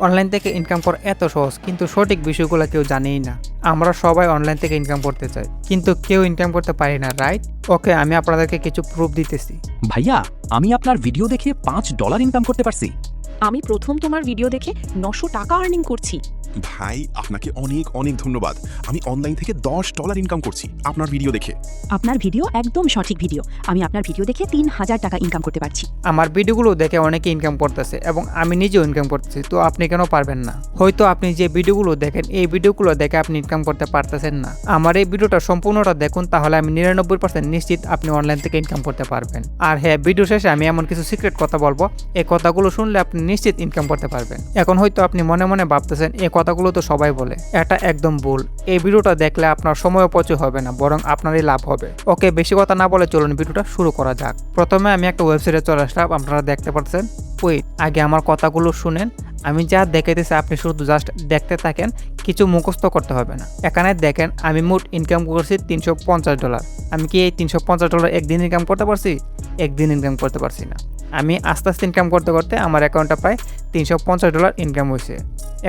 Online থেকে income করা এত সহজ, কিন্তু সঠিক বিষয়গুলো কেউ জানেই না। আমরা সবাই অনলাইন থেকে ইনকাম করতে চাই, কিন্তু কেউ ইনকাম করতে পারি না, রাইট? ওকে, আমি আপনাদেরকে কিছু প্রুফ দিতেছি। ভাইয়া, আমি আপনার ভিডিও দেখে $5 ইনকাম করতে পারছি। আমি প্রথম তোমার ভিডিও দেখে 900 টাকা আর্নিং করছি। ভাই, আপনাকে অনেক অনেক ধন্যবাদ। আমি অনলাইন থেকে $10 ইনকাম করছি আপনার ভিডিও দেখে। আপনার ভিডিও একদম সঠিক ভিডিও। আমি আপনার ভিডিও দেখে 3000 টাকা ইনকাম করতে পারছি। আমার ভিডিওগুলো দেখে অনেকে ইনকাম করতেছে এবং আমি নিজেও ইনকাম করতেছি, তো আপনি কেন পারবেন না? হয়তো আপনি যে ভিডিওগুলো দেখেন, এই ভিডিওগুলো দেখে আপনি ইনকাম করতে পারতেছেন না। আমার এই ভিডিওটা সম্পূর্ণটা দেখুন, তাহলে আমি 99% নিশ্চিত আপনি অনলাইন থেকে ইনকাম করতে পারবেন। আর হ্যাঁ, ভিডিও শেষে আমি এমন কিছু সিক্রেট কথা বলবো, এই কথাগুলো শুনলে আপনি নিশ্চিত ইনকাম করতে পারবেন। এখন হয়তো আপনি মনে মনে ভাবতেছেন এই কথাগুলো তো সবাই বলে, এটা একদম ভুল। এই ভিডিওটা দেখলে আপনার সময় অপচয় হবে না, বরং আপনারই লাভ হবে। ওকে, বেশি কথা না বলে চলুন ভিডিওটা শুরু করা যাক। প্রথমে আমি একটা ওয়েবসাইটে চলে আসলাম, আপনারা দেখতে পাচ্ছেন। ওয়েট, আগে আমার কথাগুলো শুনেন। আমি যা দেখাইতেছি আপনি শুধু জাস্ট দেখতে থাকেন, কিছু মুখস্থ করতে হবে না। এখানে দেখেন আমি মোট ইনকাম করছি $350। আমি কি এই $350 একদিন ইনকাম করতে পারছি? একদিন ইনকাম করতে পারছি না। আমি আস্তে আস্তে ইনকাম করতে করতে আমার অ্যাকাউন্টে প্রায় $350 ইনকাম হয়েছে।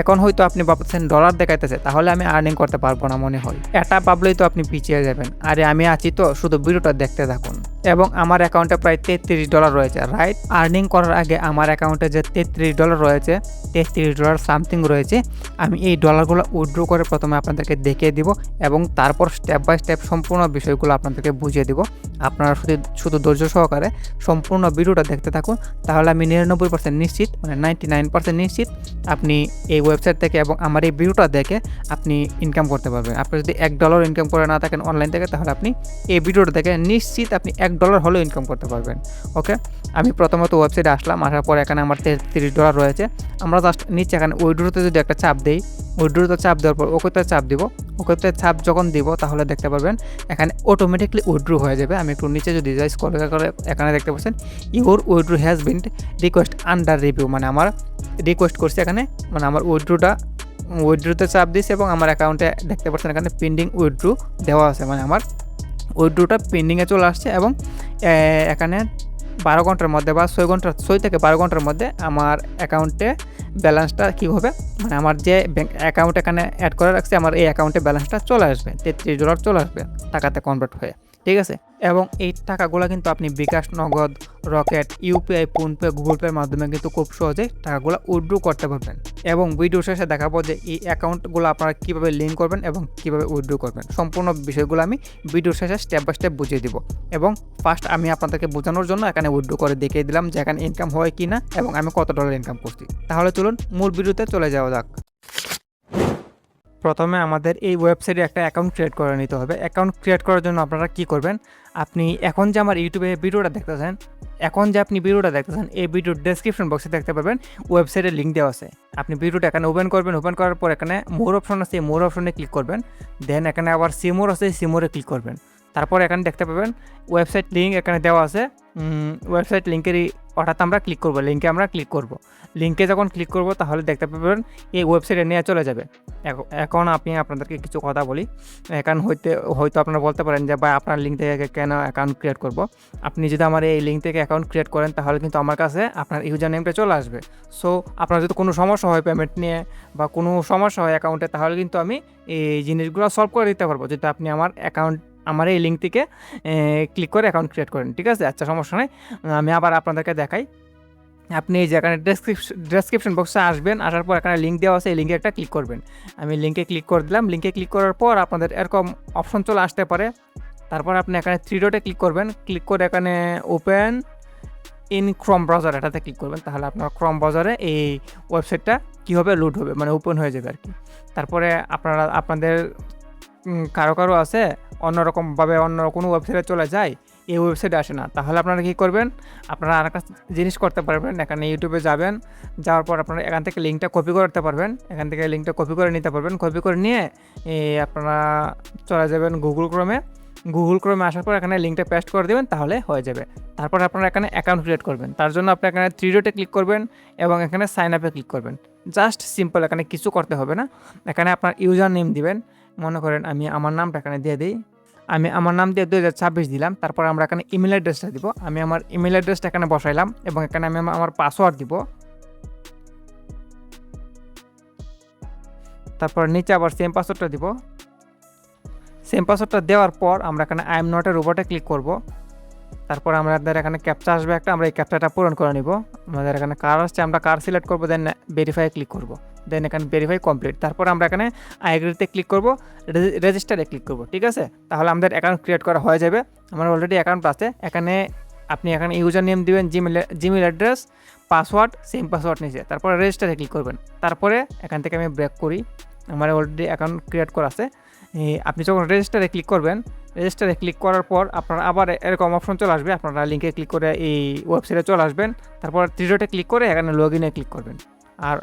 এখন হয়তো আপনি ভাবছেন ডলার দেখাইতেছে, তাহলে আমি আর্নিং করতে পারবো না মনে হয়। এটা ভাবলেই তো আপনি পিছিয়ে যাবেন। আরে আমি আছি তো, শুধু ভিডিওটা দেখতে থাকুন। এবং আমার অ্যাকাউন্টে প্রায় $33 রয়েছে, রাইট? আর্নিং করার আগে আমার অ্যাকাউন্টে যে $33 রয়েছে, $33 সামথিং রয়েছে, আমি এই ডলারগুলো উইথড্র করে প্রথমে আপনাদেরকে দেখিয়ে দিব এবং তারপর স্টেপ বাই স্টেপ সম্পূর্ণ বিষয়গুলো আপনাদেরকে বুঝিয়ে দিব। আপনারা শুধু ধৈর্য সহকারে সম্পূর্ণ ভিডিওটা দেখতে থাকুন, তাহলে আমি 99% নিশ্চিত, মানে 99% নিশ্চিত আপনি এই ওয়েবসাইট থেকে এবং আমার এই ভিডিওটা দেখে আপনি ইনকাম করতে পারবেন। আপনি যদি $1 ইনকাম করে না থাকেন অনলাইন থেকে, তাহলে আপনি এই ভিডিওটা দেখে নিশ্চিত আপনি $1 হলেও ইনকাম করতে পারবেন। ওকে, আমি প্রথমত ওয়েবসাইটে আসলাম, আসার পর এখানে আমার $33 রয়েছে। আমরা জাস্ট নিচে এখানে উইথড্রোতে যদি একটা চাপ দেই, উইথড্রোতে চাপ দেওয়ার পর ওকেতে চাপ দিব। ওকেতে চাপ যখন দিব, তাহলে দেখতে পারবেন এখানে অটোমেটিকলি উইথড্রো হয়ে যাবে। আমি একটু নিচে যদি যাই, স্ক্রল করে এখানে দেখতে পাচ্ছেন your withdraw has been request under review, মানে আমার রিকোয়েস্ট করছে এখানে, মানে আমার উইথড্রোতে চাপ দিয়েছে এবং আমার অ্যাকাউন্টে দেখতে পাচ্ছেন এখানে পেন্ডিং উইথড্রো দেওয়া আছে, মানে আমার উইথড্রোটা পেন্ডিংয়ে চলে আসছে। এবং এখানে 12 ঘন্টার মধ্যে বা 6 থেকে 12 ঘন্টার মধ্যে আমার অ্যাকাউন্টে ব্যালেন্সটা কী হবে, মানে আমার যে ব্যাঙ্ক অ্যাকাউন্ট এখানে অ্যাড করে রাখছে, আমার এই অ্যাকাউন্টে ব্যালেন্সটা চলে আসবে, $33 চলে আসবে টাকাতে কনভার্ট হয়ে, ঠিক আছে? এবং এই টাকাগুলো কিন্তু আপনি বিকাশ, নগদ, রকেট, ইউপিআই, ফোনপে, গুগল পের মাধ্যমে কিন্তু খুব সহজেই টাকাগুলো উইথড্র করতে পারবেন। এবং ভিডিও শেষে দেখাবো যে এই অ্যাকাউন্টগুলো আপনারা কীভাবে লিঙ্ক করবেন এবং কীভাবে উইথড্র করবেন। সম্পূর্ণ বিষয়গুলো আমি ভিডিও শেষে স্টেপ বাই স্টেপ বুঝিয়ে দিব। এবং ফার্স্ট আমি আপনাদেরকে বোঝানোর জন্য এখানে উইথড্র করে দেখিয়ে দিলাম যে এখানে ইনকাম হয় কি না এবং আমি কত ডলার ইনকাম করছি। তাহলে চলুন মূল ভিডিওতে চলে যাওয়া যাক। প্রথমে আমাদের এই ওয়েবসাইটে একটা অ্যাকাউন্ট ক্রিয়েট করে নিতে হবে। অ্যাকাউন্ট ক্রিয়েট করার জন্য আপনারা কি করবেন, আপনি এখন যে আমার ইউটিউবে ভিডিওটা দেখতেছেন, এই ভিডিওর ডেসক্রিপশন বক্সে দেখতে পাবেন ওয়েবসাইটের লিঙ্ক দেওয়া আছে। আপনি ভিডিওটা এখানে ওপেন করবেন, ওপেন করার পর এখানে মোর অপশন আছে, মোর অপশনে ক্লিক করবেন। দেন এখানে আবার সিমোর আছে, সিমোরে ক্লিক করবেন। তারপর এখানে দেখতে পাবেন ওয়েবসাইট লিঙ্ক এখানে দেওয়া আছে। ওয়েবসাইট লিঙ্কেরই অর্থাৎ আমরা ক্লিক করব, লিঙ্কে যখন ক্লিক করব তাহলে দেখতে পাবেন এই ওয়েবসাইটে নিয়ে চলে যাবে। এখন আমি আপনাদেরকে কিছু কথা বলি। হয়তো আপনারা বলতে পারেন যে ভাই, আপনার লিঙ্ক থেকে কেন অ্যাকাউন্ট ক্রিয়েট করব? আপনি যদি আমার এই লিঙ্ক থেকে অ্যাকাউন্ট ক্রিয়েট করেন, তাহলে কিন্তু আমার কাছে আপনার ইউজার নেমটা চলে আসবে। সো আপনার যদি কোনো সমস্যা হয় পেমেন্ট নিয়ে বা কোনো সমস্যা হয় অ্যাকাউন্টে, তাহলে কিন্তু আমি এই জিনিসগুলো সলভ করে দিতে পারবো, যদি আপনি আমার এই লিঙ্ক থেকে ক্লিক করে অ্যাকাউন্ট ক্রিয়েট করেন, ঠিক আছে? আচ্ছা, সমস্যা নেই। আমি আবার আপনাদেরকে দেখাই। আপনি এই যে এখানে ডেসক্রিপশন বক্সে আসবেন, আসার পর এখানে লিঙ্ক দেওয়া আছে, এই লিঙ্কে একটা ক্লিক করবেন। আমি লিঙ্কে ক্লিক করে দিলাম। লিঙ্কে ক্লিক করার পর আপনাদের এরকম অপশন চলে আসতে পারে। তারপর আপনি এখানে 3 ডটে ক্লিক করবেন, ক্লিক করে এখানে ওপেন ইন ক্রোম ব্রাউজার এটাতে ক্লিক করবেন। তাহলে আপনার ক্রোম ব্রাউজারে এই ওয়েবসাইটটা কীভাবে লোড হবে, মানে ওপেন হয়ে যাবে আর কি। তারপরে আপনাদের কারো আছে অন্যরকমভাবে অন্য কোনো ওয়েবসাইটে চলে যায়, এই ওয়েবসাইটে আসে না, তাহলে আপনারা কী করবেন, আপনারা আর একটা জিনিস করতে পারবেন। এখানে ইউটিউবে যাবেন, যাওয়ার পর আপনারা এখান থেকে লিঙ্কটা কপি করতে পারবেন, এখান থেকে লিঙ্কটা কপি করে নিতে পারবেন। কপি করে নিয়ে আপনারা চলে যাবেন গুগল ক্রোমে আসার পর এখানে লিঙ্কটা পেস্ট করে দেবেন, তাহলে হয়ে যাবে। তারপর আপনারা এখানে অ্যাকাউন্ট ক্রিয়েট করবেন। তার জন্য আপনি এখানে 3 ডটে ক্লিক করবেন এবং এখানে সাইন আপে ক্লিক করবেন। জাস্ট সিম্পল, এখানে কিছু করতে হবে না। এখানে আপনার ইউজার নেম দিবেন। মনে করেন আমি আমার নামটা এখানে দিয়ে দিই। আমি আমার নাম দিয়ে 2026 দিলাম। তারপর আমরা এখানে ইমেল অ্যাড্রেসটা দিব। আমি আমার ইমেল অ্যাড্রেসটা এখানে বসাইলাম এবং এখানে আমি আমার পাসওয়ার্ড দিব। তারপর নিচে আবার সেম পাসওয়ার্ডটা দিব। সেম পাসওয়ার্ডটা দেওয়ার পর আমরা এখানে আই এম নট এ রোবটে ক্লিক করব। তারপর আমাদের এখানে ক্যাপচা আসবে একটা, আমরা এই ক্যাপচাটা পূরণ করে নিব। আমাদের এখানে কার আসছে, আমরা কার সিলেক্ট করব, দেন ভেরিফাই ক্লিক করব, দেন এখানে ভেরিফাই কমপ্লিট। তারপর আমরা এখানে আই এগ্রিতে ক্লিক করব, রেজিস্টারে ক্লিক করব। ঠিক আছে, তাহলে আমাদের অ্যাকাউন্ট ক্রিয়েট করা হয়ে যাবে। আমার অলরেডি অ্যাকাউন্ট আছে। এখানে আপনি এখানে ইউজার নেম দিবেন, Gmail address, password same password নিচে, তারপরে রেজিস্টারে ক্লিক করবেন। তারপরে এখান থেকে আমি ব্রেক করি, আমার অলরেডি অ্যাকাউন্ট ক্রিয়েট করা আছে। আপনি যখন রেজিস্টারে ক্লিক করবেন, রেজিস্টারে ক্লিক করার পর আপনার আবার এরকম অপশন চলে আসবে, আপনারা লিঙ্কে ক্লিক করে এই ওয়েবসাইটে চলে আসবেন। তারপর 3 ডটে ক্লিক করে এখানে লগ ইনে ক্লিক করবেন। আর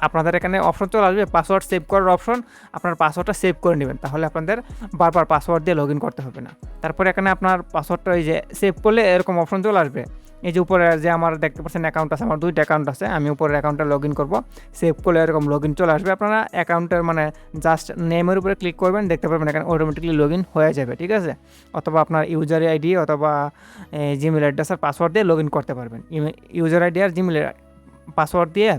আপনাদের এখানে অপশন চলে আসবে পাসওয়ার্ড সেভ করার অপশন, আপনার পাসওয়ার্ডটা সেভ করে নেবেন, তাহলে আপনাদের বারবার পাসওয়ার্ড দিয়ে লগ ইন করতে হবে না। তারপরে এখানে আপনার পাসওয়ার্ডটা এই যে সেভ করলে এরকম অপশন চলে আসবে। এই যে উপরে যে আমার দেখতে পাচ্ছেন অ্যাকাউন্ট আছে, আমার 2টা অ্যাকাউন্ট আছে, আমি উপরের অ্যাকাউন্টটা লগ ইন করবো, সেভ করলে এরকম লগ ইন চলে আসবে। আপনারা অ্যাকাউন্টের মানে জাস্ট নেমের উপরে ক্লিক করবেন, দেখতে পারবেন এখানে অটোমেটিকলি লগ ইন হয়ে যাবে। ঠিক আছে, অথবা আপনার ইউজার আইডি অথবা জিমেল অ্যাড্রেস আর পাসওয়ার্ড দিয়ে লগ ইন করতে পারবেন। ইউজার আইডি আর জিমেল পাসওয়ার্ড দিয়ে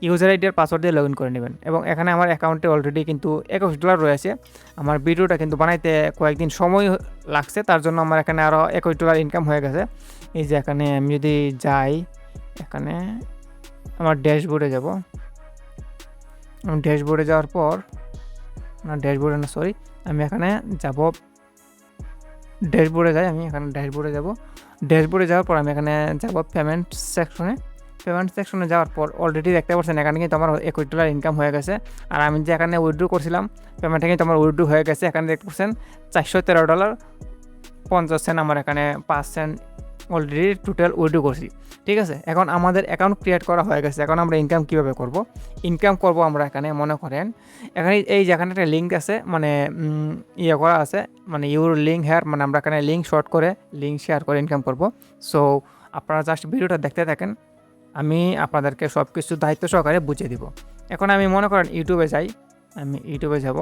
ইউজার আইডি আর পাসওয়ার্ড দিয়ে লগ ইন করে নেবেন। এবং এখানে আমার অ্যাকাউন্টে অলরেডি কিন্তু $21 রয়েছে। আমার ভিডিওটা কিন্তু বানাইতে কয়েকদিন সময় লাগছে, তার জন্য আমার এখানে আরও $21 ইনকাম হয়ে গেছে। এই যে এখানে আমি যদি যাই, এখানে আমার ড্যাশবোর্ডে যাব, ড্যাশবোর্ডে যাওয়ার পর ড্যাশবোর্ডে না সরি আমি এখানে যাব, ড্যাশবোর্ডে যাই, আমি এখানে ড্যাশবোর্ডে যাব। ড্যাশবোর্ডে যাওয়ার পর আমি এখানে যাব পেমেন্ট সেকশনে যাওয়ার পর অলরেডি দেখতে পাচ্ছেন এখানে কিন্তু আমার $21 ইনকাম হয়ে গেছে। আর আমি যে এখানে উইথড্র করছিলাম পেমেন্টটা কিন্তু আমার উইথড্র হয়ে গেছে। এখানে দেখতে পাচ্ছেন $413.50 আমার এখানে 5 সেন্ট অলরেডি টোটাল উইথড্র করছি। ঠিক আছে, এখন আমাদের অ্যাকাউন্ট ক্রিয়েট করা হয়ে গেছে। এখন আমরা ইনকাম কীভাবে করব? ইনকাম করব আমরা এখানে মনে করেন এখানে এই যেখানে একটা লিঙ্ক আছে, মানে ইয়ে করা আছে, মানে ইউর লিঙ্ক হেয়ার, মানে আমরা এখানে লিঙ্ক শর্ট করে লিঙ্ক শেয়ার করে ইনকাম করব। সো আপনারা জাস্ট ভিডিওটা দেখতে থাকেন, আমি আপনাদেরকে সব কিছু দায়িত্ব সহকারে বুঝিয়ে দিব। এখন আমি মনে করেন ইউটিউবে যাই, আমি ইউটিউবে যাব,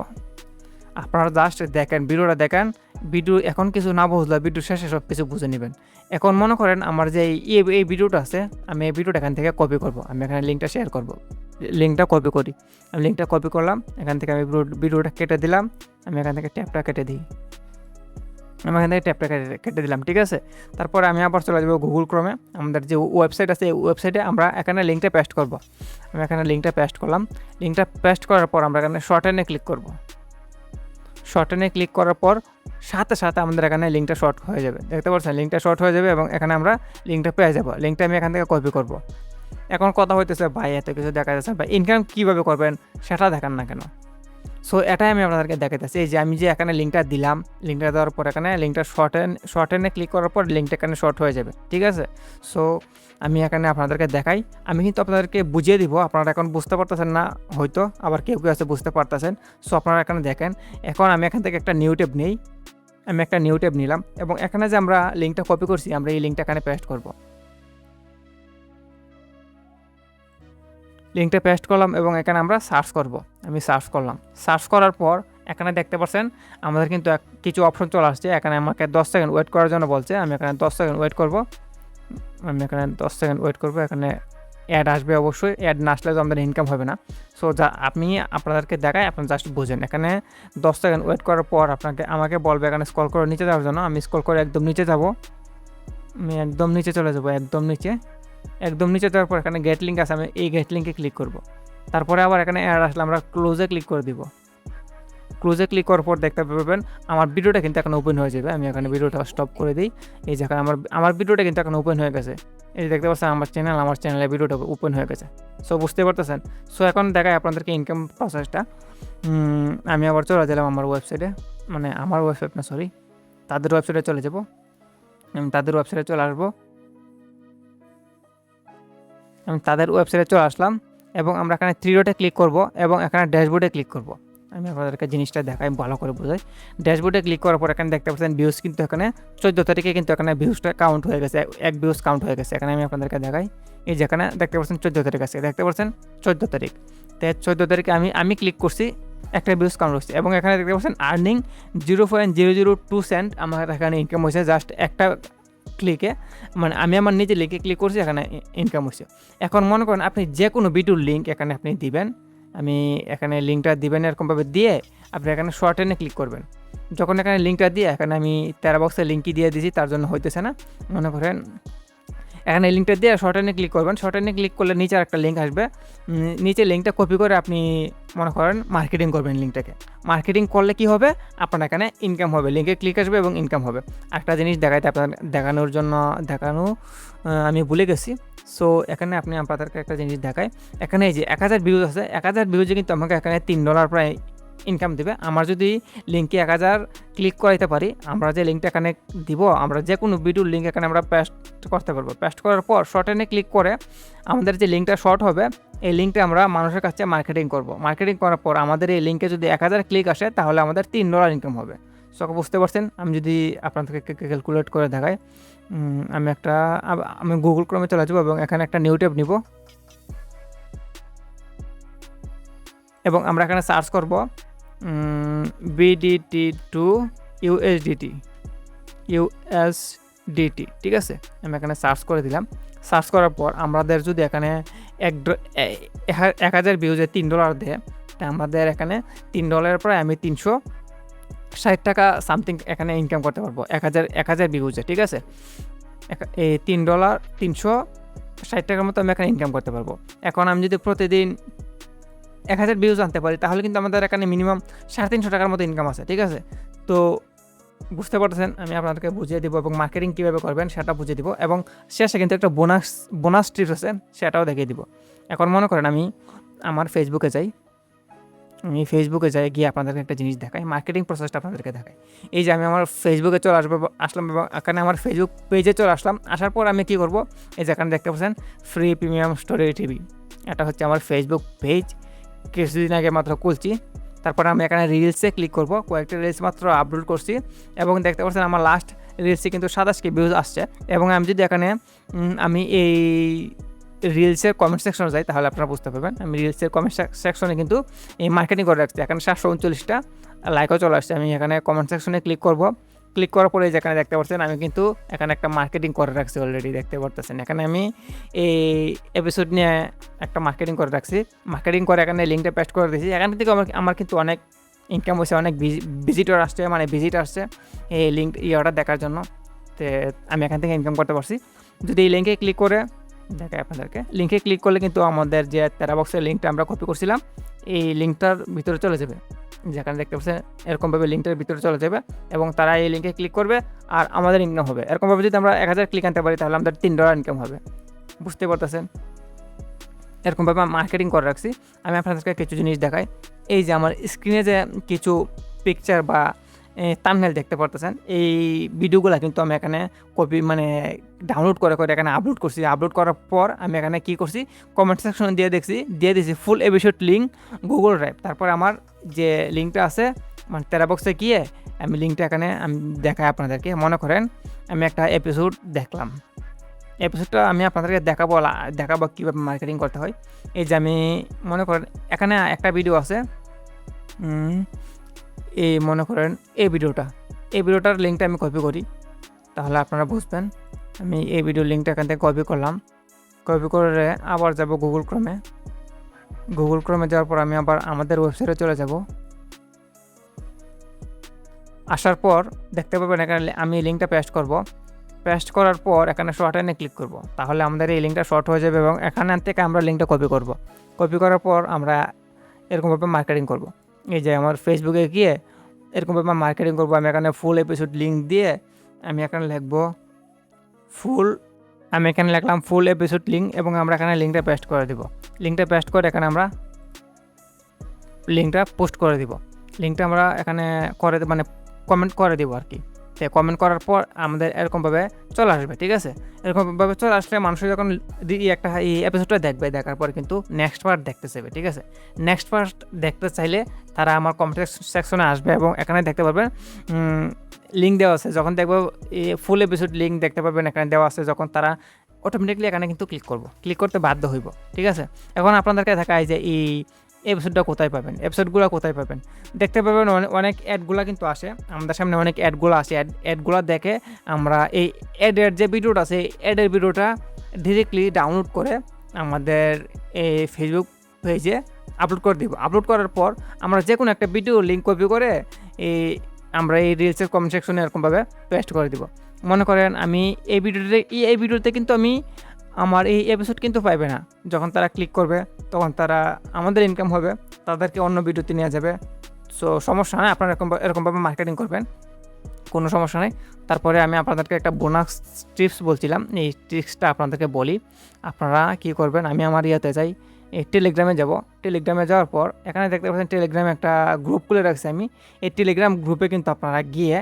আপনারা জাস্ট দেখেন, ভিডিওটা দেখেন। ভিডিও এখন কিছু না বুঝলে ভিডিও শেষে সব কিছু বুঝে নেবেন। এখন মনে করেন আমার যে এই ভিডিওটা আছে, আমি এই ভিডিওটা এখান থেকে কপি করব, আমি এখানে লিঙ্কটা শেয়ার করব, লিঙ্কটা কপি করি। আমি লিঙ্কটা কপি করলাম, এখান থেকে আমি ভিডিওটা কেটে দিলাম, আমি এখান থেকে ট্যাপটা কেটে দিই, আমি এখান থেকে ট্যাপটা কেটে দিলাম। ঠিক আছে, তারপরে আমি আবার চলে যাবো গুগল ক্রোমে, আমাদের যে ওয়েবসাইট আছে এই ওয়েবসাইটে আমরা এখানে লিঙ্কটা পেস্ট করব। আমি এখানে লিঙ্কটা পেস্ট করলাম, লিঙ্কটা পেস্ট করার পর আমরা এখানে শর্টেনে ক্লিক করব। শর্টেনে ক্লিক করার পর সাথে সাথে আমাদের এখানে লিঙ্কটা শর্ট হয়ে যাবে, দেখতে পাচ্ছেন লিঙ্কটা শর্ট হয়ে যাবে এবং এখানে আমরা লিঙ্কটা পেয়ে যাব। লিঙ্কটা আমি এখান থেকে কপি করব। এখন কথা হইতেছে ভাই এত কিছু দেখা যাচ্ছে, ভাই ইনকাম কীভাবে করবেন সেটা দেখান না কেন? সো এটাই আমি আপনাদেরকে দেখাতেছি। এই যে আমি যে এখানে লিঙ্কটা দিলাম, লিঙ্কটা দেওয়ার পর এখানে লিঙ্কটা শর্টেনে ক্লিক করার পর লিঙ্কটা এখানে শর্ট হয়ে যাবে। ঠিক আছে, সো আমি এখানে আপনাদেরকে দেখাই, আমি কিন্তু আপনাদেরকে বুঝিয়ে দিব। আপনারা এখন বুঝতে পারতেছেন না হয়তো, আবার কেউ কেউ আছে বুঝতে পারতেছেন। সো আপনারা এখানে দেখেন, এখন আমি এখান থেকে একটা নিউ ট্যাব নিই, আমি একটা নিউ ট্যাব নিলাম এবং এখানে যে আমরা লিঙ্কটা কপি করছি, আমরা এই লিঙ্কটা এখানে পেস্ট করব। লিঙ্কটা পেস্ট করলাম এবং এখানে আমরা সার্চ করব। আমি সার্চ করলাম, সার্চ করার পর এখানে দেখতে পাচ্ছেন আমাদের কিন্তু কিছু অপশন চলে আসছে। এখানে আমাকে 10 সেকেন্ড ওয়েট করার জন্য বলছে, আমি এখানে 10 সেকেন্ড ওয়েট করব। আমি এখানে 10 সেকেন্ড ওয়েট করব। এখানে অ্যাড আসবে, অবশ্যই অ্যাড না আসলে তো আমাদের ইনকাম হবে না। সো যা আমি আপনাদেরকে দেখাই, আপনারা জাস্ট বুঝেন। এখানে 10 সেকেন্ড ওয়েট করার পর আমাকে বলবে এখানে স্ক্রল করে নিচে যাওয়ার জন্য। আমি স্ক্রল করে একদম নিচে যাব, আমি একদম নিচে চলে যাব, একদম নিচে যাওয়ার পর এখানে গেট লিঙ্ক আছে, আমি এই গেট লিঙ্কে ক্লিক করব। তারপরে আবার এখানে অ্যাড আসলে আমরা ক্লোজে ক্লিক করে দিব। ক্লোজে ক্লিক করার পর দেখতে পাবেন আমার ভিডিওটা কিন্তু এখন ওপেন হয়ে যাবে। আমি এখানে ভিডিওটা স্টপ করে দিই। এই যে আমার ভিডিওটা কিন্তু এখন ওপেন হয়ে গেছে। এই দেখতে পাচ্ছেন আমার চ্যানেলে ভিডিওটা ওপেন হয়ে গেছে। সো বুঝতে পারতেছেন। সো এখন দেখায় আপনাদেরকে ইনকাম প্রসেসটা। আমি আবার চলে গেলাম আমার ওয়েবসাইটে, মানে আমার ওয়েবসাইট না সরি, তাদের ওয়েবসাইটে চলে যাব। আমি তাদের ওয়েবসাইটে চলে আসবো, আমি তাদের ওয়েবসাইটে চলে আসলাম এবং আমরা এখানে 3 ডটে ক্লিক করব এবং এখানে ড্যাশবোর্ডে ক্লিক করব। আমি আপনাদেরকে জিনিসটা দেখাই, ভালো করে বোঝাই। ড্যাশবোর্ডে ক্লিক করার পর এখানে দেখতে পাচ্ছেন ভিউজ কিন্তু এখানে 14 তারিখে কিন্তু এখানে ভিউজটা কাউন্ট হয়ে গেছে, এক ভিউজ কাউন্ট হয়ে গেছে। এখানে আমি আপনাদেরকে দেখাই, এই যেখানে দেখতে পাচ্ছেন 14 তারিখ আছে, দেখতে পাচ্ছেন 14 তারিখ। তো 14 তারিখে আমি ক্লিক করছি, একটা ভিউজ কাউন্ট হচ্ছে এবং এখানে দেখতে পাচ্ছেন আর্নিং 0.002 সেন্ট আমার এখানে ইনকাম হয়েছে জাস্ট একটা ক্লিকে, মানে আমি আমার নিজে লিঙ্কে ক্লিক করছি, এখানে ইনকাম হচ্ছে। এখন মনে করেন আপনি যে কোনো ভিডিওর লিঙ্ক এখানে আপনি দিবেন, আমি এখানে লিঙ্কটা দিবেন, এরকমভাবে দিয়ে আপনি এখানে শর্ট এনে ক্লিক করবেন। যখন এখানে লিঙ্কটা দিয়ে এখানে আমি টেরা বক্সে লিঙ্কই দিয়ে দিয়েছি, তার জন্য হইতেছে না। মনে করেন এখানে লিঙ্কটা দিয়ে শর্ট এনে ক্লিক করবেন। শর্ট এনে ক্লিক করলে নিচে একটা লিঙ্ক আসবে, নিচে লিঙ্কটা কপি করে আপনি মনে করেন মার্কেটিং করবেন লিঙ্কটাকে। মার্কেটিং করলে কি হবে, আপনার এখানে ইনকাম হবে, লিঙ্কে ক্লিক আসবে এবং ইনকাম হবে। একটা জিনিস দেখাইতে আপনার দেখানোর জন্য আমি ভুলে গেছি। সো এখানে আপনি আপনাদেরকে একটা জিনিস দেখায়, এখানে এই যে 1000 ভিউজ আছে, 1000 ভিউজে কিন্তু আমাকে এখানে $3 প্রায় ইনকাম দেবে। আমার যদি লিঙ্কে 1000 ক্লিক করাইতে পারি, আমরা যে লিঙ্কটা এখানে দিব, আমরা যে কোনো ভিডিওর লিঙ্ক এখানে আমরা পেস্ট করতে পারবো। পেস্ট করার পর শর্ট এনে ক্লিক করে আমাদের যে লিঙ্কটা শর্ট হবে, এই লিঙ্কটা আমরা মানুষের কাছে মার্কেটিং করব। মার্কেটিং করার পর আমাদের এই লিঙ্কে যদি 1000 ক্লিক আসে, তাহলে আমাদের $3 ইনকাম হবে। সো বুঝতে পারছেন। আমি যদি আপনাদেরকে ক্যালকুলেট করে দেখাই, আমি গুগল ক্রমে চলে যাবো এবং এখানে একটা নিউ ট্যাব নিব এবং আমরা এখানে সার্চ করব BDT to USDT, ঠিক আছে। আমি এখানে সার্চ করে দিলাম। সার্চ করার পর আমাদের যদি এখানে 1000 ভিউজে $3 দেয়, তা আমাদের এখানে $3 প্রায় আমি 360 টাকা সামথিং এখানে ইনকাম করতে পারবো 1000 ভিউজে, ঠিক আছে। এই $3 360 টাকার মতো আমি এখানে ইনকাম করতে পারবো। এখন আমি যদি প্রতিদিন 1000 ভিউজ আনতে পারি, তাহলে কিন্তু আমাদের এখানে মিনিমাম 350 টাকার মতো ইনকাম আছে, ঠিক আছে। তো বুঝতে পারছেন, আমি আপনাদেরকে বুঝিয়ে দিব এবং মার্কেটিং কীভাবে করবেন সেটা বুঝিয়ে দিব, এবং শেষে কিন্তু একটা বোনাস টিপস আছে, সেটাও দেখিয়ে দিব। এখন মনে করেন আমি আমার ফেসবুকে যাই, গিয়ে আপনাদেরকে একটা জিনিস দেখাই, মার্কেটিং প্রসেসটা আপনাদেরকে দেখাই। এই যে আমি আমার ফেসবুকে চলে আসলাম এবং এখানে আমার ফেসবুক পেজে চলে আসলাম। আসার পর আমি কী করব, এই যে এখানে দেখতে পাচ্ছেন ফ্রি প্রিমিয়াম স্টোরি টিভি, এটা হচ্ছে আমার ফেসবুক পেজ। কিছুদিন আগে মাত্র খুলছি। তারপর আমি এখানে রিলসে ক্লিক করব, কয়েকটা রিলস মাত্র আপলোড করছি এবং দেখতে পাচ্ছেন আমার লাস্ট রিলসে কিন্তু 27K ভিউজ আসছে। এবং আমি যদি এখানে আমি এই রিলসের কমেন্ট সেকশনে যাই, তাহলে আপনারা বুঝতে পারবেন। আমি রিলসের কমেন্ট সেকশনে কিন্তু এই মার্কেটিং করে রাখছি, এখানে 739টা লাইকও চলে আসছে। আমি এখানে কমেন্ট সেকশনে ক্লিক করব, ক্লিক করার পরে যেখানে দেখতে পাচ্ছেন আমি কিন্তু এখানে একটা মার্কেটিং করে রাখছি অলরেডি, দেখতে পারতেছেন। এখানে আমি এই এপিসোড নিয়ে একটা মার্কেটিং করে রাখছি, মার্কেটিং করে এখানে লিঙ্কটা পেস্ট করে দিয়েছি। এখান থেকে আমার কিন্তু অনেক ইনকাম হয়েছে, অনেক ভিজিটর আসছে এই লিঙ্ক অর্ডার দেখার জন্য। তো আমি এখান থেকে ইনকাম করতে পারছি। যদি এই লিঙ্কে ক্লিক করে দেখাই আপনাদেরকে, লিঙ্কে ক্লিক করলে কিন্তু আমাদের যে টেরা বক্সের লিঙ্কটা আমরা কপি করছিলাম, এই লিঙ্কটার ভিতরে চলে যাবে। যেখানে দেখতে পাচ্ছেন এরকমভাবে লিঙ্কটার ভিতরে চলে যাবে এবং তারা এই লিঙ্কে ক্লিক করবে আর আমাদের ইনকাম হবে। এরকমভাবে যদি আমরা 1000 ক্লিক আনতে পারি, তাহলে আমাদের $3 ইনকাম হবে। বুঝতে পারতেছেন, এরকমভাবে মার্কেটিং করে রাখছি। আমি আপনাদেরকে কিছু জিনিস দেখাই। এই যে আমার স্ক্রিনে যে কিছু পিকচার বা থাম্বনেল দেখতে পারতেছেন, এই ভিডিওগুলো কিন্তু আমি এখানে ডাউনলোড করে এখানে আপলোড করছি। আপলোড করার পর আমি এখানে কী করছি, কমেন্ট সেকশনে দিয়ে দিয়েছি ফুল এপিসোড লিঙ্ক গুগল ড্রাইভ। তারপর আমার যে লিঙ্কটা আছে টেরা বক্সে গিয়ে আমি লিঙ্কটা এখানে আমি দেখাই আপনাদেরকে। মনে করেন আমি একটা এপিসোড দেখলাম, এপিসোডটা আমি আপনাদেরকে দেখাবো কীভাবে মার্কেটিং করতে হয়। এই যে আমি মনে করেন এখানে একটা ভিডিও আছে, এই মনে করেন এই ভিডিওটার লিঙ্কটা আমি কপি করি, তাহলে আপনারা বুঝবেন। আমি এই ভিডিওর লিঙ্কটা এখান থেকে কপি করলাম, কপি করে আবার যাব গুগল ক্রমে যাওয়ার পর আমি আবার আমাদের ওয়েবসাইটে চলে যাব। আসার পর দেখতে পাবেন এখানে আমি লিঙ্কটা পেস্ট করার পর এখানে শর্ট এনে ক্লিক করব, তাহলে আমাদের এই লিঙ্কটা শর্ট হয়ে যাবে এবং এখান থেকে আমরা লিঙ্কটা কপি করার পর আমরা এরকমভাবে মার্কেটিং করব। এই যে আমার ফেসবুকে গিয়ে এরকমভাবে মার্কেটিং করব। আমি এখানে ফুল এপিসোড লিঙ্ক দিয়ে আমি এখানে লিখলাম ফুল এপিসোড লিঙ্ক এবং আমরা এখানে লিঙ্কটা পেস্ট করে দিব। লিঙ্কটা পেস্ট করে এখানে আমরা লিঙ্কটা পোস্ট করে দিব। লিঙ্কটা আমরা এখানে কমেন্ট করে দিব আর কি। তো কমেন্ট করার পর আমাদের এরকমভাবে চলে আসবে, ঠিক আছে। এরকমভাবে চলে আসলে মানুষের যখন এই এপিসোডটা দেখার পর কিন্তু নেক্সট পার্ট দেখতে চাইবে, ঠিক আছে। নেক্সট পার্ট দেখতে চাইলে তারা আমার কমেন্ট সেকশনে আসবে এবং এখানে দেখতে পারবেন লিঙ্ক দেওয়া আছে। যখন দেখবো ফুল এপিসোড লিঙ্ক দেখতে পারবেন এখানে দেওয়া আছে, যখন তারা অটোমেটিকলি এখানে কিন্তু ক্লিক করতে বাধ্য হইব, ঠিক আছে। এখন আপনাদেরকে দেখায় যে এই এপিসোডটা কোথায় পাবেন, এপিসোডগুলো কোথায় পাবেন। দেখতে পাবেন অনেক অ্যাডগুলো কিন্তু আসে আমাদের সামনে, অনেক অ্যাডগুলো আসে। অ্যাডগুলো দেখে আমরা এই অ্যাডের যে ভিডিওটা আছে, অ্যাডের ভিডিওটা ডিরেক্টলি ডাউনলোড করে আমাদের এই ফেসবুক পেজে আপলোড করে দিব। আপলোড করার পর আমরা যে কোনো একটা ভিডিও লিঙ্ক কপি করে আমরা এই রিলসের কমেন্ট সেকশনে এরকমভাবে পেস্ট করে দিব। মনে করেন আমি এই ভিডিওতে কিন্তু আমি আমার এই এপিসোড কিন্তু পাইবে না, যখন তারা ক্লিক করবে তখন তারা আমাদের ইনকাম হবে, তাদেরকে অন্য ভিডিওতে নিয়ে যাবে। সো সমস্যা নেই, আপনারা এরকমভাবে মার্কেটিং করবেন, কোনো সমস্যা নেই। তারপরে আমি আপনাদেরকে একটা বোনাস টিপস বলছিলাম, এই টিপসটা আপনাদেরকে বলি। আপনারা কি করবেন, আমি আমার ইয়াতে যাই, এই টেলিগ্রামে যাব। টেলিগ্রামে যাওয়ার পর এখানে দেখতে পাচ্ছেন টেলিগ্রামে একটা গ্রুপ খুলে রাখছি আমি। এই টেলিগ্রাম গ্রুপে কিন্তু আপনারা গিয়ে,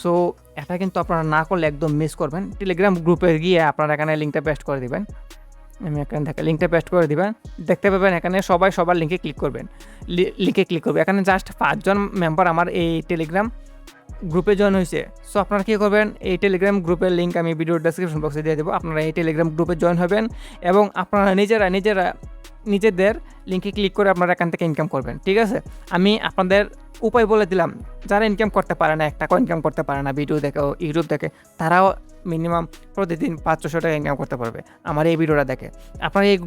সো এটা কিন্তু আপনারা না করলে একদম মিস করবেন। টেলিগ্রাম গ্রুপে গিয়ে আপনারা এখানে লিঙ্কটা পেস্ট করে দিবেন। আমি এখানে দেখে লিঙ্কটা পেস্ট করে দিবেন, দেখতে পাবেন এখানে সবাই সবার লিঙ্কে ক্লিক করবেন। লিঙ্কে ক্লিক করবে, এখানে জাস্ট 5 জন মেম্বার আমার এই টেলিগ্রাম গ্রুপে জয়েন হয়েছে। সো আপনারা কী করবেন, এই টেলিগ্রাম গ্রুপের লিঙ্ক আমি ভিডিওর ডেসক্রিপশন বক্সে দিয়ে দেবো। আপনারা এই টেলিগ্রাম গ্রুপে জয়েন হবেন এবং আপনারা নিজেদের লিঙ্কে ক্লিক করে আপনারা এখান থেকে ইনকাম করবেন। ঠিক আছে, আমি আপনাদের উপায় বলে দিলাম। যারা ইনকাম করতে পারে না, 1 টাকাও ইনকাম করতে পারে না ভিডিও দেখে, ইউটিউব দেখে, তারাও মিনিমাম প্রতিদিন 500-600 টাকা ইনকাম করতে পারবে আমার এই ভিডিওটা দেখে। আপনারা এই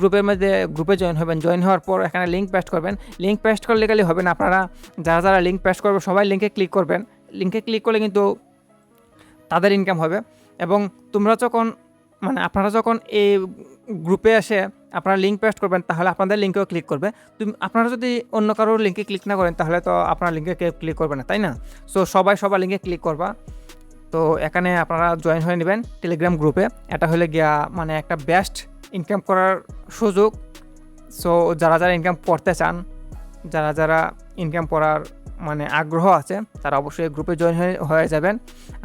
গ্রুপে জয়েন হবেন। জয়েন হওয়ার পর এখানে লিঙ্ক পেস্ট করবেন। লিঙ্ক পেস্ট করলে গেলে হবে না, আপনারা যারা লিঙ্ক পেস্ট করবে সবাই লিঙ্কে ক্লিক করবেন। লিঙ্কে ক্লিক করলে কিন্তু তাদের ইনকাম হবে। এবং আপনারা যখন এই গ্রুপে এসে আপনারা লিঙ্ক পেস্ট করবেন, তাহলে আপনাদের লিঙ্কেও ক্লিক করবে। আপনারা যদি অন্য কারোর লিঙ্কে ক্লিক না করেন, তাহলে তো আপনার লিঙ্কে কেউ ক্লিক করবে না, তাই না? সো সবাই সবার লিঙ্কে ক্লিক করবা। তো এখানে আপনারা জয়েন হয়ে নেবেন টেলিগ্রাম গ্রুপে। এটা হলে গিয়া একটা বেস্ট ইনকাম করার সুযোগ। সো যারা ইনকাম করতে চান, যারা ইনকাম করার আগ্রহ আছে, তারা অবশ্যই গ্রুপে জয়েন হয়ে যাবেন।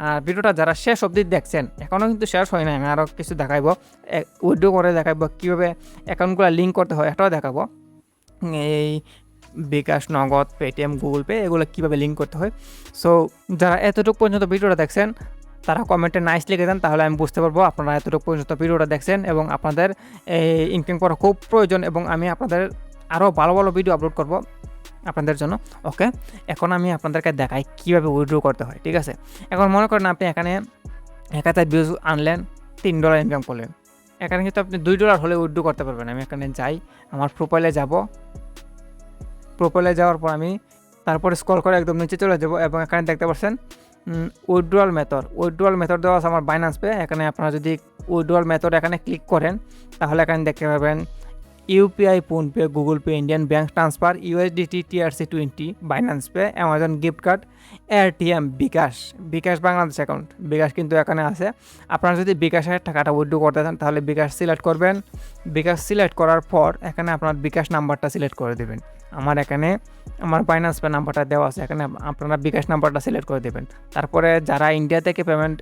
আর ভিডিওটা যারা শেষ অবধি দেখছেন, এখনও কিন্তু শেষ হয় না, আমি আরও কিছু দেখাইবো, উইড্রো করে দেখাইবো, কীভাবে অ্যাকাউন্টগুলো লিঙ্ক করতে হয় এটাও দেখাবো। এই বিকাশ, নগদ, পেটিএম, গুগল পে এগুলো কীভাবে লিঙ্ক করতে হয়। সো যারা এতটুকু পর্যন্ত ভিডিওটা দেখছেন, তারা কমেন্টে নাইস লিখে দেন, তাহলে আমি বুঝতে পারবো আপনারা এতটুকু পর্যন্ত ভিডিওটা দেখছেন এবং আপনাদের ইনকাম করা খুব প্রয়োজন, এবং আমি আপনাদের আরও ভালো ভালো ভিডিও আপলোড করব আপনাদের জন্য। ওকে, এখন আমি আপনাদেরকে দেখাই কীভাবে উইথড্র করতে হয়। ঠিক আছে, এখন মনে করেন আপনি এখানে 1000 ভিউজ আনলেন, $3 ইনকাম করলেন। এখানে কিন্তু আপনি $2 হলে উইথড্র করতে পারবেন। আমি এখানে যাই, আমার প্রোফাইলে যাব। প্রোফাইলে যাওয়ার পর আমি তারপরে স্ক্রল করে একদম নিচে চলে যাব এবং এখানে দেখতে পাচ্ছেন উইথড্রয়াল মেথড দেওয়া আছে আমার বাইন্যান্স পে। এখানে আপনারা যদি উইথড্রয়াল মেথড এখানে ক্লিক করেন, তাহলে এখানে দেখতে পাবেন UPI, PhonePe, Google Pay, Indian bank transfer, USDT, TRC20, Binance Pay, Amazon gift card, ATM, bKash Bangladesh account, bKash কিন্তু এখানে আছে। আপনারা যদি বিকাশের টাকাটা উইথড্র করতে চান, তাহলে বিকাশ সিলেক্ট করবেন। বিকাশ সিলেক্ট করার পর এখানে আপনার বিকাশ নাম্বারটা সিলেক্ট করে দেবেন। আমার বাইন্যান্স পে নাম্বারটা দেওয়া আছে, এখানে আপনারা বিকাশ নাম্বারটা সিলেক্ট করে দেবেন। তারপরে যারা ইন্ডিয়া থেকে পেমেন্ট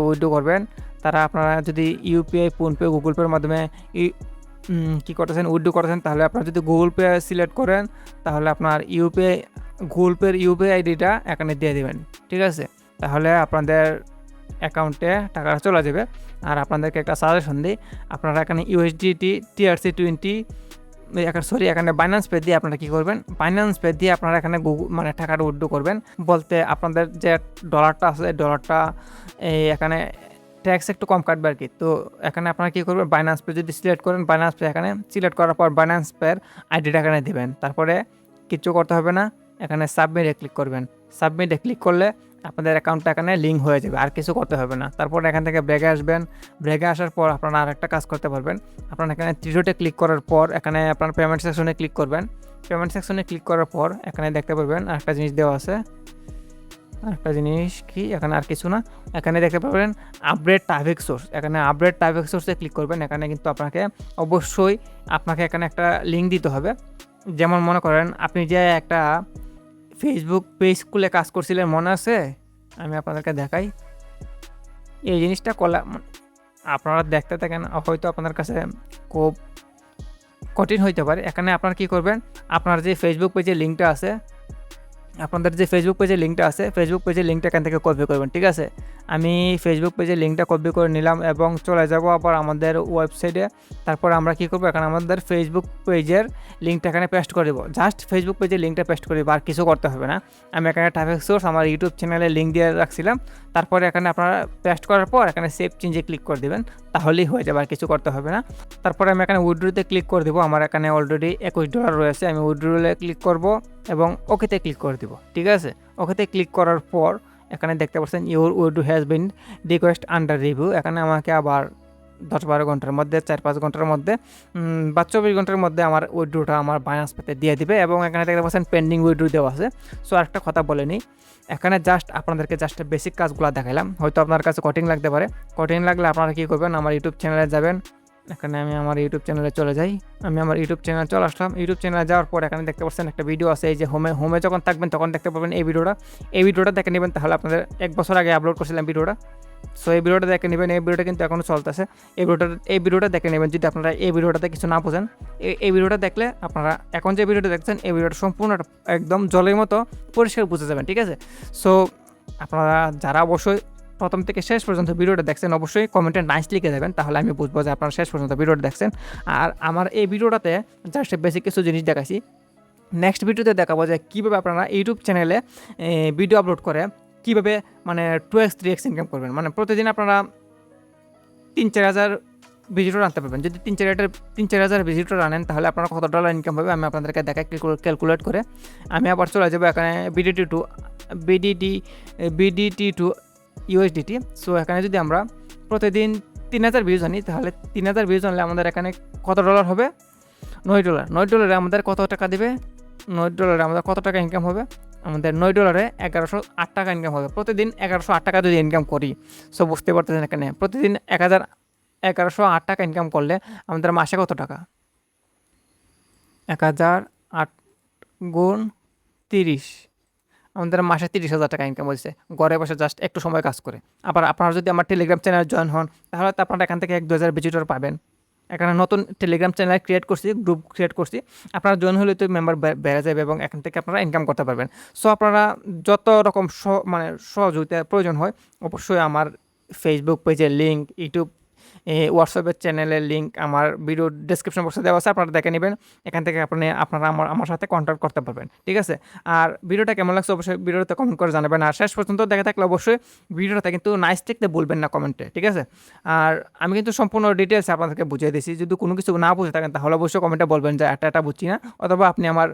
উইথড্র করবেন, তারা আপনারা যদি ইউপিআই, ফোনপে, গুগল পের মাধ্যমে উইথড্র করতেছেন, তাহলে আপনারা যদি গুগল পে সিলেক্ট করেন, তাহলে আপনার গুগল পের ইউপিআই আইডিটা এখানে দিয়ে দেবেন। ঠিক আছে, তাহলে আপনাদের অ্যাকাউন্টে টাকাটা চলে যাবে। আর আপনাদেরকে একটা সাজেশন দিই, আপনারা এখানে USDT, TRC20 এখানে বাইন্যান্স পে দিয়ে আপনারা কী করবেন, বাইন্যান্স পে দিয়ে আপনারা এখানে টাকাটা উইথড্র করবেন। বলতে আপনাদের যে ডলারটা আছে, ডলারটা এখানে ট্যাক্স একটু কম কাটবে আর কি। তো এখানে আপনারা কী করবেন, বাইন্যান্স পে যদি সিলেক্ট করেন, বাইন্যান্স পে এখানে সিলেক্ট করার পর বাইন্যান্স পের আইডিটা এখানে দেবেন। তারপরে কিচ্ছু করতে হবে না, এখানে সাবমিটে ক্লিক করবেন। সাবমিটে ক্লিক করলে আপনাদের অ্যাকাউন্টটা এখানে লিঙ্ক হয়ে যাবে, আর কিছু করতে হবে না। তারপর এখান থেকে ব্রেকে আসবেন। ব্রেকে আসার পর আপনারা আরেকটা কাজ করতে পারবেন। আপনারা এখানে ত্রিডোটে ক্লিক করার পর এখানে আপনার পেমেন্ট সেকশনে ক্লিক করবেন। পেমেন্ট সেকশনে ক্লিক করার পর এখানে দেখতে পাবেন আরেকটা জিনিস দেওয়া আছে। আরেকটা জিনিস কি, এখানে আর কিছু না, এখানে দেখতে পাবেন আপডেট ট্রাফিক সোর্স। এখানে আপডেট ট্রাফিক সোর্সে ক্লিক করবেন। এখানে কিন্তু আপনাকে এখানে একটা লিঙ্ক দিতে হবে। যেমন মনে করেন আপনি যে একটা ফেসবুক পেজ খুলে কাজ করছিলেন, মনে আছে? আমি আপনাদেরকে দেখাই। এই জিনিসটা আপনারা দেখতে থাকেন, হয়তো আপনাদের কাছে খুব কঠিন হইতে পারে। এখানে আপনারা কী করবেন, আপনার যে ফেসবুক পেজের লিঙ্কটা আছে, আপনাদের যে ফেসবুক পেজের লিঙ্কটা আছে, ফেসবুক পেজের লিঙ্কটা এখান থেকে কপি করবেন, ঠিক আছে। আমি ফেসবুক পেজের লিঙ্কটা কপি করে নিলাম এবং চলে যাব আবার আমাদের ওয়েবসাইটে। তারপর আমরা কী করবো, এখানে আমাদের ফেসবুক পেজের লিঙ্কটা এখানে পেস্ট করে দেবো। জাস্ট ফেসবুক পেজের লিঙ্কটা পেস্ট করে দেবো, আর কিছু করতে হবে না। আমি এখানে ট্রাফিক সোর্স আমার ইউটিউব চ্যানেলে লিঙ্ক দিয়ে রাখছিলাম। তারপরে এখানে আপনারা পেস্ট করার পর এখানে সেভ চেঞ্জে ক্লিক করে দেবেন, তাহলেই হয়ে যাবে, আর কিছু করতে হবে না। তারপরে আমি এখানে উইথড্রোতে ক্লিক করে দেবো। আমার এখানে অলরেডি $21 রয়েছে, আমি উইথড্রোলে ক্লিক করব এবং ওকেতে ক্লিক করে দেবো, ঠিক আছে। ওকেতে ক্লিক করার পর এখানে দেখতে পাচ্ছেন your withdraw has been request under review. এখানে আমাকে আবার 10-12 ঘন্টার মধ্যে, 4-5 ঘন্টার মধ্যে বা 24 ঘন্টার মধ্যে আমার উইথড্রোটা আমার বাইন্যান্স পেতে দিয়ে দিবে। এবং এখানে দেখতে পাচ্ছেন পেন্ডিং উইথড্রো দেওয়া আছে। সো আরেকটা কথা বলে নিই, এখানে জাস্ট আপনাদেরকে জাস্ট বেসিক কাজগুলো দেখাইলাম। হয়তো আপনার কাছে কঠিন লাগতে পারে, কঠিন লাগলে আপনারা কী করবেন, আমার ইউটিউব চ্যানেলে যাবেন। এখানে আমি আমার ইউটিউব চ্যানেলে চলে যাই। আমি আমার ইউটিউব চ্যানেলে চলে আসলাম। ইউটিউব চ্যানেলে যাওয়ার পর এখানে দেখতে পাচ্ছেন একটা ভিডিও আছে, এই যে হোমে যখন থাকবেন তখন দেখতে পাবেন এই ভিডিওটা দেখে নেবেন। তাহলে আপনাদের 1 বছর আগে আপলোড করছিলাম ভিডিওটা। সো এই ভিডিওটা দেখে নেবেন। এই ভিডিওটা কিন্তু এখনও চলতেছে। এই ভিডিওটা দেখে নেবেন যদি আপনারা এই ভিডিওটাতে কিছু না বোঝেন। এই ভিডিওটা দেখলে আপনারা এখন যে ভিডিওটা দেখছেন এই ভিডিওটা সম্পূর্ণ একদম জলের মতো পরিষ্কার বুঝে যাবেন, ঠিক আছে। সো আপনারা যারা অবশ্যই প্রথম থেকে শেষ পর্যন্ত ভিডিওটা দেখছেন অবশ্যই কমেন্টে নাইস লিখে দেবেন, তাহলে আমি বুঝবো যে আপনারা শেষ পর্যন্ত ভিডিওটা দেখছেন। আর আমার এই ভিডিওটাতে জাস্ট বেসিক কিছু জিনিস দেখাইছি। নেক্সট ভিডিওতে দেখাবো যে কীভাবে আপনারা ইউটিউব চ্যানেলে ভিডিও আপলোড করে কীভাবে মানে 2x 3x ইনকাম করবেন। মানে প্রতিদিন আপনারা 3-4 হাজার ভিজিটর আনতে পারবেন। যদি 3-4 হাজার ভিজিটর আনেন তাহলে আপনারা কত $, ইনকাম হবে আমি আপনাদেরকে দেখাই ক্যালকুলেট করে। আমি আবার চলে যাবো এখানে BDT টু USDT। সো এখানে যদি আমরা প্রতিদিন 3000 ভিউজ আনি তাহলে 3000 ভিউজ আনলে আমাদের এখানে কত $, হবে? $9। $9 আমাদের কত টাকা দেবে? $9 আমাদের কত টাকা ইনকাম হবে? আমাদের $9 1108 টাকা ইনকাম হবে। প্রতিদিন 1108 টাকা যদি ইনকাম করি, সো বুঝতে পারতেছেন এখানে প্রতিদিন 1108 টাকা ইনকাম করলে আমাদের মাসে কত টাকা? 1008 গুণ 30, আমাদের মাসে 30,000 টাকা ইনকাম হয়েছে ঘরে বসে জাস্ট একটু সময় কাজ করে। আবার আপনারা যদি আমার টেলিগ্রাম চ্যানেলে জয়েন হন তাহলে তো আপনারা এখান থেকে 1-2 হাজার ভিজিটর পাবেন। এখানে নতুন টেলিগ্রাম চ্যানেল ক্রিয়েট করছি, গ্রুপ ক্রিয়েট করছি। আপনারা জয়েন হলে তো মেম্বার বেড়ে যাবে এবং এখান থেকে আপনারা ইনকাম করতে পারবেন। সো আপনারা যত রকম মানে সহযোগিতা প্রয়োজন হয় অবশ্যই আমার ফেসবুক পেজের লিঙ্ক, ইউটিউব হোয়াটসঅ্যাপের চ্যানেলের লিঙ্ক আমার ভিডিও ডেসক্রিপশন বক্সে দেওয়া আছে, আপনারা দেখে নেবেন। এখান থেকে আপনারা আমার সাথে কন্ট্যাক্ট করতে পারবেন, ঠিক আছে। আর ভিডিওটা কেমন লাগছে অবশ্যই ভিডিওতে কমেন্ট করে জানাবেন। আর শেষ পর্যন্ত দেখে থাকলে অবশ্যই ভিডিওটা কিন্তু নাইস দেখতে বলবেন না কমেন্টে, ঠিক আছে। আর আমি কিন্তু সম্পূর্ণ ডিটেলস আপনাদেরকে বুঝিয়ে দিয়েছি। যদি কোনো কিছু না বুঝে থাকেন তাহলে অবশ্যই কমেন্টে বলবেন যে এটা বুঝছি না, অথবা আপনি আমার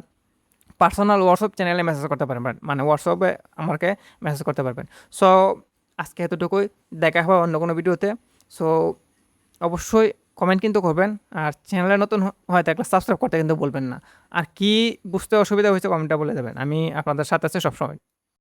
পার্সোনাল হোয়াটসঅ্যাপ চ্যানেলে মেসেজ করতে পারবেন, মানে হোয়াটসঅ্যাপে আমাকে মেসেজ করতে পারবেন। সো আজকে এতটুকুই, দেখা হবে অন্য কোনো ভিডিওতে। সো অবশ্যই কমেন্ট কিন্তু করবেন, আর চ্যানেলে নতুন হয় থাকলে সাবস্ক্রাইব করতে কিন্তু বলবেন না। আর কি বুঝতে অসুবিধা হয়েছে কমেন্টটা বলে দেবেন, আমি আপনাদের সাথে আছি সবসময়।